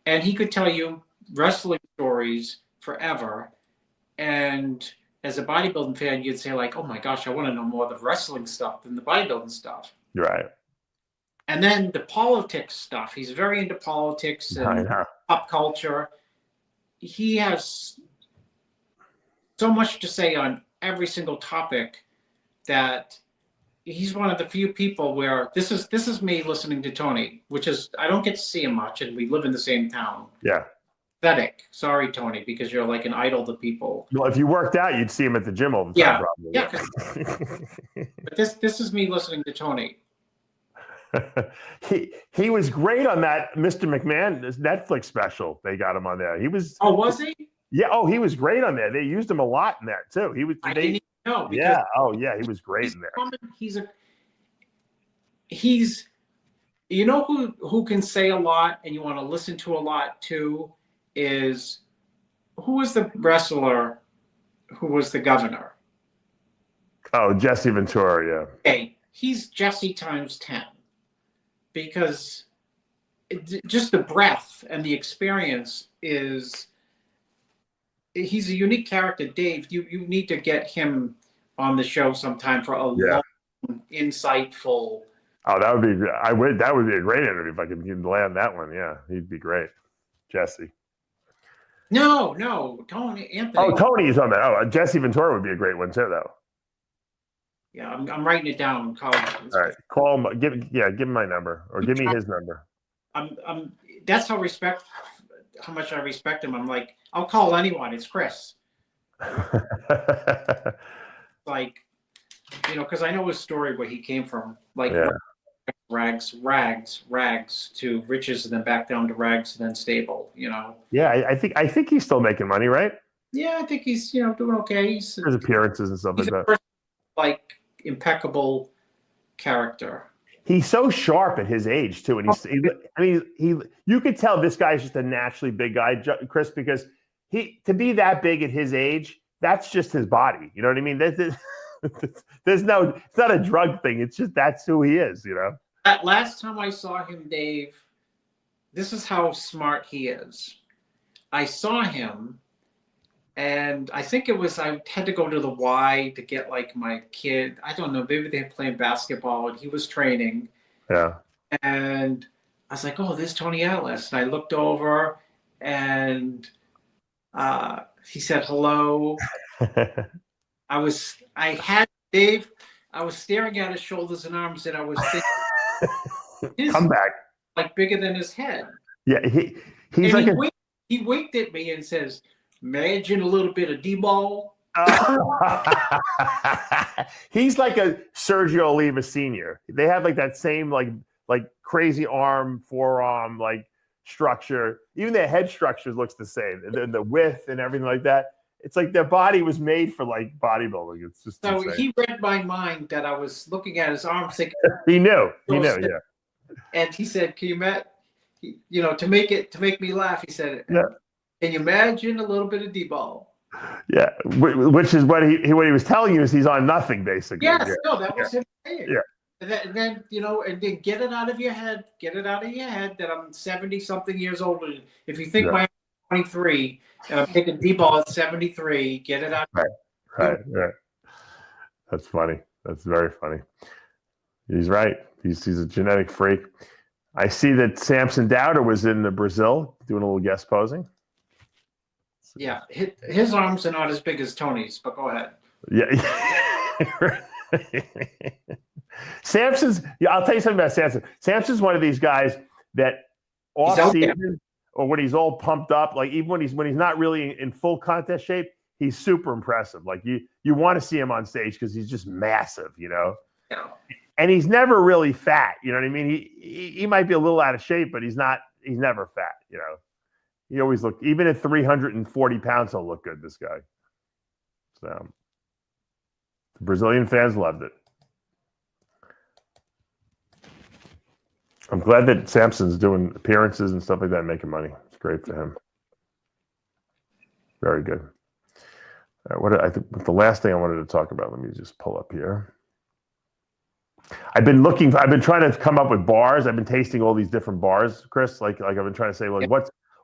and he could tell you wrestling stories forever. And as a bodybuilding fan, you'd say like, "Oh my gosh, I want to know more of the wrestling stuff than the bodybuilding stuff." Right. And then the politics stuff. He's very into politics and pop culture. He has so much to say on every single topic that he's one of the few people where this is me listening to Tony, which is, I don't get to see him much, and we live in the same town. Yeah. Pathetic. Sorry, Tony, because you're like an idol to people. Well, if you worked out, you'd see him at the gym all the time. Yeah. Probably. Yeah. But this is me listening to Tony. he was great on that Mr. McMahon Netflix special. They got him on there. He was. Oh, was he? Yeah. Oh, he was great on there. They used him a lot in that too. He was. I didn't even know. Yeah. Oh, yeah. He was great in there. He's. You know who can say a lot and you want to listen to a lot too is who was the wrestler who was the governor? Oh, Jesse Ventura. Yeah. Okay, he's Jesse times 10. Because just the breadth and the experience he's a unique character. Dave, you need to get him on the show sometime for a long, insightful. Oh, that would be that would be a great interview if I could land that one. Yeah, he'd be great. Jesse. No, Tony, Anthony. Oh, Tony's on that. Oh, Jesse Ventura would be a great one too, though. Yeah, I'm writing it down. All right, call him. Give him my number, or give me his number. That's how much I respect him. I'm like, I'll call anyone. It's Chris. Like, you know, because I know his story where he came from, like rags to riches, and then back down to rags, and then stable. You know. Yeah, I think he's still making money, right? Yeah, I think he's doing okay. His appearances and stuff like that. Like impeccable character. He's so sharp at his age too, and you could tell this guy's just a naturally big guy, Chris, because to be that big at his age, that's just his body. You know what I mean? There's no, it's not a drug thing. It's just that's who he is. You know. That last time I saw him, Dave, this is how smart he is. I saw him. And I think I had to go to the Y to get like my kid. I don't know, maybe they were playing basketball and he was training. Yeah. And I was like, oh, there's Tony Atlas. And I looked over and he said hello. I was staring at his shoulders and arms and I was thinking, come back. Like bigger than his head. Yeah, he's like he winked at me and says, imagine a little bit of D-ball. He's like a Sergio Oliva Sr. They have like that same like crazy forearm like structure. Even their head structure looks the same. The width and everything like that. It's like their body was made for like bodybuilding. It's just so insane. He read my mind that I was looking at his arms thinking. He knew. Yeah. And he said, "Can you to make me laugh?" He said, Yeah. "Can you imagine a little bit of D-ball?" Yeah, which is what he was telling you is he's on nothing basically. Yes, yeah. no, that was him saying. Yeah. And then and then get it out of your head. Get it out of your head that I'm 70-something years old. And if you think I'm 23 and I'm taking D-ball at 73, get it out. Right. That's funny. That's very funny. He's right. He's a genetic freak. I see that Samson Dauda was in Brazil doing a little guest posing. Yeah, his arms are not as big as Tony's, but go ahead. Yeah. Samson's. Yeah, I'll tell you something about Samson. Samson's one of these guys that off season or when he's all pumped up, like even when he's not really in full contest shape, he's super impressive. Like you want to see him on stage because he's just massive, Yeah. And he's never really fat. You know what I mean? He might be a little out of shape, but he's never fat. He always look, even at 340 pounds, he'll look good. This guy. So the Brazilian fans loved it. I'm glad that Samson's doing appearances and stuff like that, making money. It's great for him. Very good. I think the last thing I wanted to talk about, let me just pull up here. I've been trying to come up with bars. I've been tasting all these different bars, Chris. Like I've been trying to say,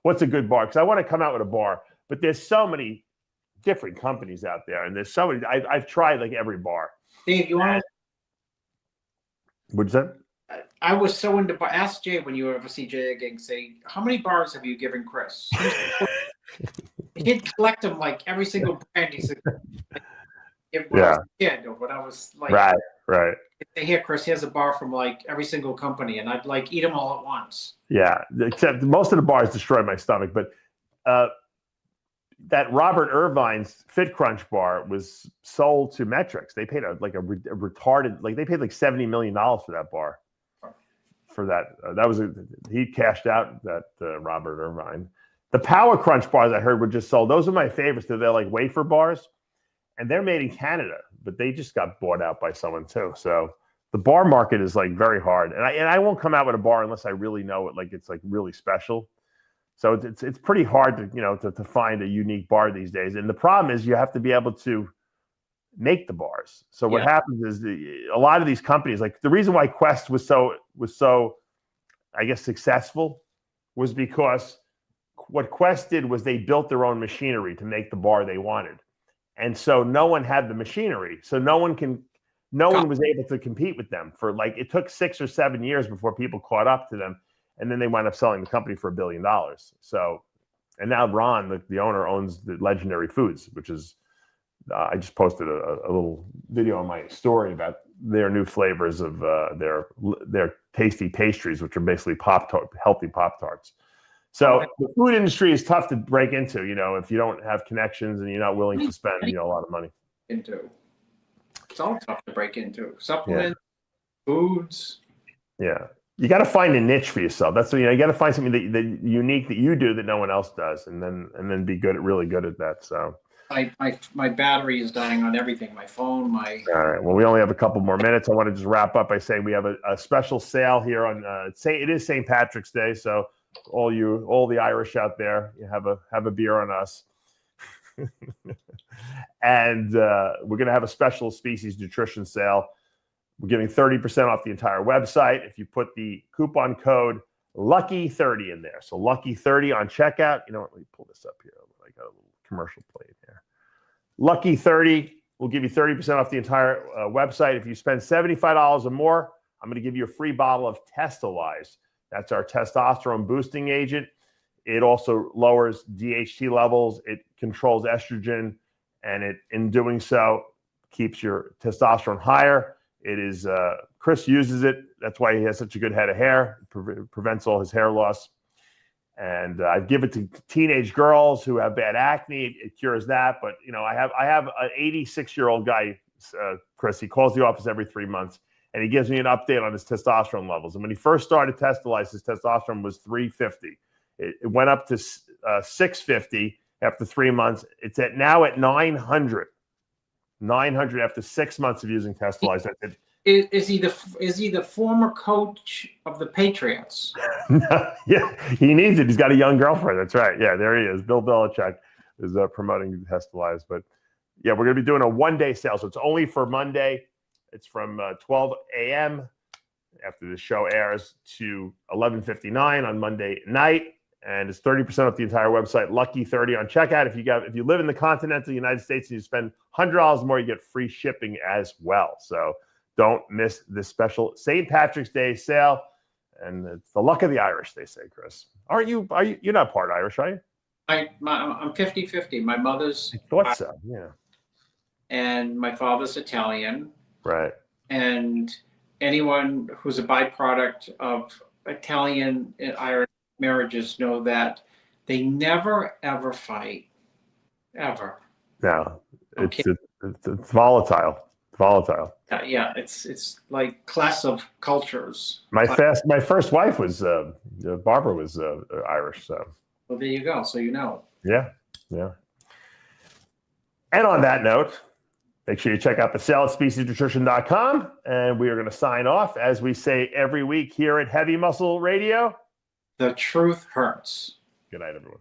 what's a good bar? Because I want to come out with a bar, but there's so many different companies out there, and there's so many. I've tried like every bar. Dave, you want to? What'd you say? I was so into. Ask Jay when you ever see Jay again. Say, how many bars have you given Chris? He'd collect them like every single brand. He said, when I was a kid, or when I was like, right. Here, Chris, here's a bar from like every single company, and I'd like eat them all at once. Yeah, except most of the bars destroy my stomach, but that Robert Irvine's Fit Crunch bar was sold to Metrics. They paid a retarded, like they paid like $70 million for that bar. For that, he cashed out that Robert Irvine. The Power Crunch bars I heard were just sold. Those are my favorites. They're like wafer bars, and they're made in Canada, but they just got bought out by someone too. So the bar market is like very hard, and I won't come out with a bar unless I really know it, like it's like really special. So it's pretty hard to find a unique bar these days. And the problem is you have to be able to make the bars. So what happens is a lot of these companies, like the reason why Quest was so I guess successful was because what Quest did was they built their own machinery to make the bar they wanted. And so no one had the machinery. So no one was able to compete with them for it took 6 or 7 years before people caught up to them. And then they wound up selling the company for $1 billion. So, and now Ron, the owner, owns the Legendary Foods, which is, I just posted a little video on my story about their new flavors of their tasty pastries, which are basically healthy Pop-Tarts. So the food industry is tough to break into, if you don't have connections and you're not willing to spend, a lot of money. It's all tough to break into. Supplements, foods. Yeah. You got to find a niche for yourself. That's what, you got to find something that unique that you do that no one else does, and then be really good at that. So my battery is dying on everything. My phone, All right. Well, we only have a couple more minutes. I want to just wrap up by saying we have a special sale here on it is St. Patrick's Day, so all the Irish out there, you have a beer on us. And we're going to have a special species nutrition sale. We're giving 30% off the entire website if you put the coupon code LUCKY30 in there. So LUCKY30 on checkout. You know what? Let me pull this up here. I got a little commercial played here. LUCKY30 will give you 30% off the entire website. If you spend $75 or more, I'm going to give you a free bottle of Testalize. That's our testosterone boosting agent. It also lowers DHT levels. It controls estrogen, and in doing so, keeps your testosterone higher. It is, Chris uses it. That's why he has such a good head of hair. It prevents all his hair loss. And I give it to teenage girls who have bad acne. It cures that. But, I have an 86-year-old guy, Chris. He calls the office every 3 months, and he gives me an update on his testosterone levels. And when he first started Testalize, his testosterone was 350. It went up to 650 after 3 months. It's now at 900. 900 after 6 months of using Testalize. Is he the former coach of the Patriots? Yeah, he needs it. He's got a young girlfriend. That's right. Yeah, there he is. Bill Belichick is promoting Hestalize. But yeah, we're going to be doing a one-day sale. So it's only for Monday. It's from 12 a.m. after the show airs to 11:59 on Monday night. And it's 30% off the entire website. Lucky 30 on checkout. If you live in the continental United States and you spend $100 more, you get free shipping as well. So don't miss this special St. Patrick's Day sale. And it's the luck of the Irish, they say, Chris. You're not part Irish, are you? I'm 50-50. My mother's I thought so, yeah. And my father's Italian. Right. And anyone who's a byproduct of Italian and Irish marriages know that they never ever fight, ever. No, Okay. it's volatile. Volatile. Yeah, it's like clash of cultures. My first wife was Barbara was Irish, so. Well, there you go. So you know. Yeah. And on that note, make sure you check out the sale at speciesnutrition.com, and we are going to sign off as we say every week here at Heavy Muscle Radio. The truth hurts. Good night, everyone.